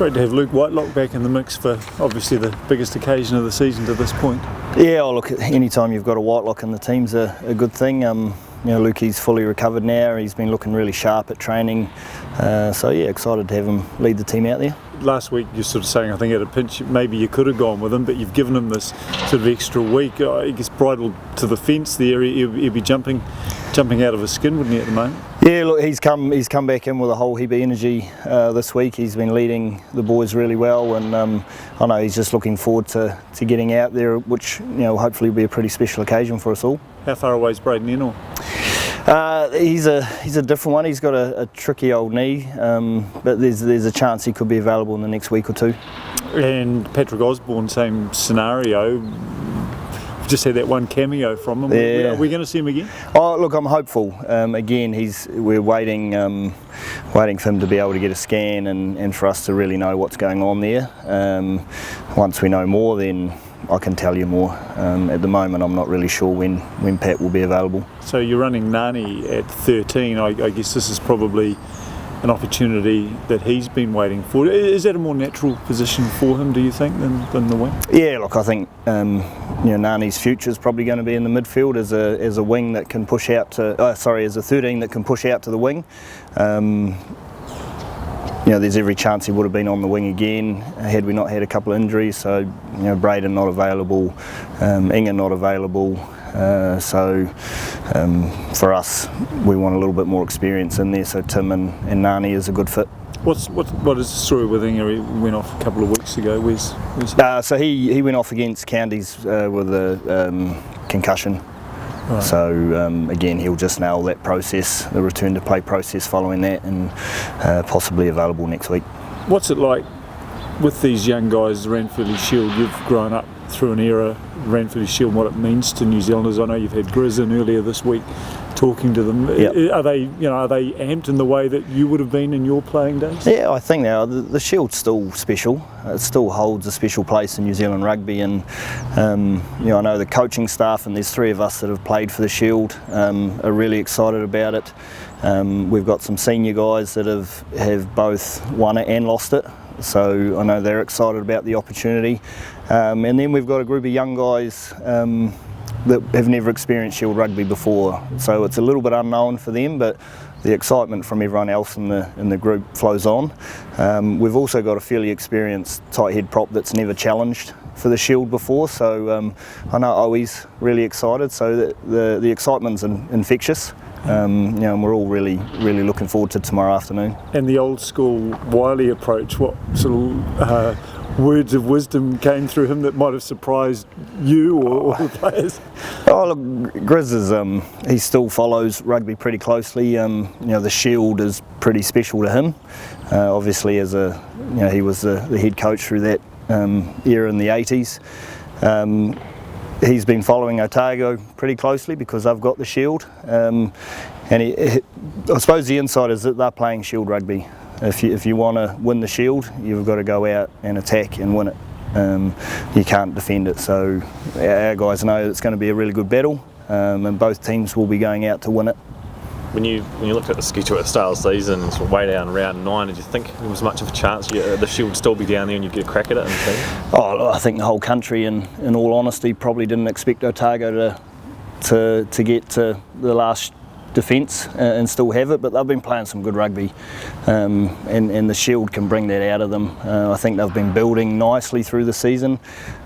Great to have Luke Whitelock back in the mix for obviously the biggest occasion of the season to this point. Yeah, look, any time you've got a Whitelock in the team's a good thing. Lukey's fully recovered now. He's been looking really sharp at training. So yeah, excited to have him lead the team out there. Last week you're sort of saying, I think at a pinch maybe you could have gone with him, but you've given him this sort of extra week. I guess bridled to the fence there. He'll be jumping out of his skin, wouldn't he, at the moment? Yeah, look, he's come back in with a whole heap of energy this week. He's been leading the boys really well, and I know he's just looking forward to getting out there, which hopefully will be a pretty special occasion for us all. How far away is Braden Ennor? He's a different one. He's got a tricky old knee, but there's a chance he could be available in the next week or two. And Patrick Osborne, same scenario. Just had that one cameo from him. Yeah. Are we going to see him again? Oh, look, I'm hopeful. Again, we're waiting for him to be able to get a scan and for us to really know what's going on there. Once we know more, then I can tell you more. At the moment, I'm not really sure when Pat will be available. So you're running Nani at 13. I guess this is probably an opportunity that he's been waiting for. Is that a more natural position for him, do you think, than the wing? Yeah, look, I think Nani's future is probably going to be in the midfield as a wing that can push out to. As a 13 that can push out to the wing. There's every chance he would have been on the wing again had we not had a couple of injuries. So, Braden not available, Inga not available. For us, we want a little bit more experience in there. So Tim and Nani is a good fit. What is the story with Inga? He went off a couple of weeks ago. Where's so he went off against Counties with a concussion. Right. So again, he'll just nail that process, the return to play process following that, and possibly available next week. What's it like with these young guys, the Ranfurly Shield? You've grown up through an era, Ranfurly Shield, what it means to New Zealanders. I know you've had Grizz in earlier this week talking to them. Yep. Are they amped in the way that you would have been in your playing days? Yeah, I think now the Shield's still special. It still holds a special place in New Zealand rugby, and I know the coaching staff, and there's 3 of us that have played for the Shield, are really excited about it. We've got some senior guys that have both won it and lost it. So I know they're excited about the opportunity. And then we've got a group of young guys that have never experienced Shield rugby before. So it's a little bit unknown for them, but the excitement from everyone else in the group flows on. We've also got a fairly experienced tight head prop that's never challenged for the Shield before. So I know Owi's really excited. So the excitement's infectious. And we're all really looking forward to tomorrow afternoon. And the old school Wiley approach, what sort of words of wisdom came through him that might have surprised you or the players? Oh, look, Grizz he still follows rugby pretty closely. The Shield is pretty special to him. Obviously, he was the head coach through that era in the 80s. He's been following Otago pretty closely because they've got the Shield, and I suppose the insight is that they're playing Shield rugby. If you want to win the Shield, you've got to go out and attack and win it. You can't defend it. So our guys know it's going to be a really good battle, and both teams will be going out to win it. When you looked at the schedule at the start of the season, sort of way down round 9, did you think there was much of a chance the Shield would still be down there and you'd get a crack at it? I think the whole country, in all honesty, probably didn't expect Otago to get to the last defence and still have it, but they've been playing some good rugby, and the Shield can bring that out of them. I think they've been building nicely through the season.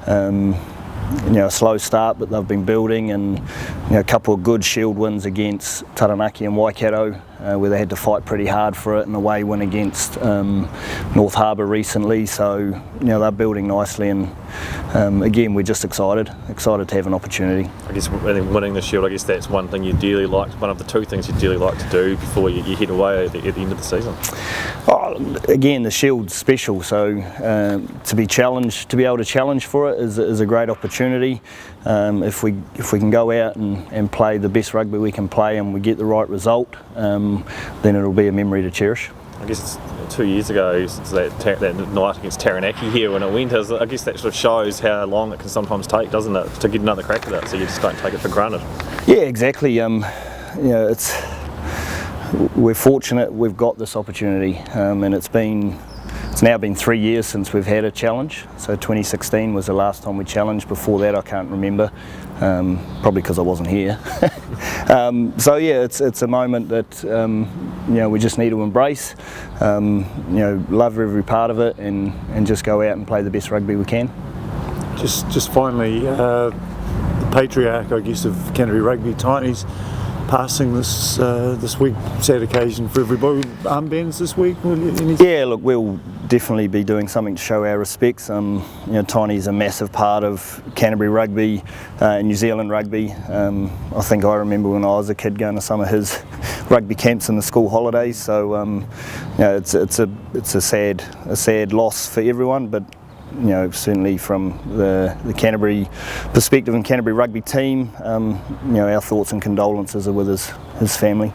A slow start, but they've been building, and a couple of good Shield wins against Taranaki and Waikato, where they had to fight pretty hard for it, and away win against North Harbour recently. So they're building nicely, and again, we're just excited to have an opportunity. I guess winning the Shield, I guess that's one thing you dearly like, one of the 2 things you dearly like to do before you head away at the end of the season. Again, the Shield's special, so to be able to challenge for it is a great opportunity. If we can go out and play the best rugby we can play, and we get the right result, then it'll be a memory to cherish. I guess it's 2 years ago, that night against Taranaki here when it went, I guess that sort of shows how long it can sometimes take, doesn't it, to get another crack at it, so you just don't take it for granted. Yeah, exactly. We're fortunate we've got this opportunity, and it's been It's now been 3 years since we've had a challenge. So 2016 was the last time we challenged. Before that, I can't remember. Probably because I wasn't here. So yeah, it's a moment that we just need to embrace. Love every part of it, and just go out and play the best rugby we can. Just finally, the patriarch, I guess, of Canterbury Rugby, Tiny's passing this week. Sad occasion for everybody. Armbands this week? Yeah, look, we'll definitely be doing something to show our respects. Tiny's a massive part of Canterbury Rugby and New Zealand rugby. I think I remember when I was a kid going to some of his rugby camps in the school holidays. So it's a sad loss for everyone, but certainly from the Canterbury perspective and Canterbury Rugby team, our thoughts and condolences are with his family.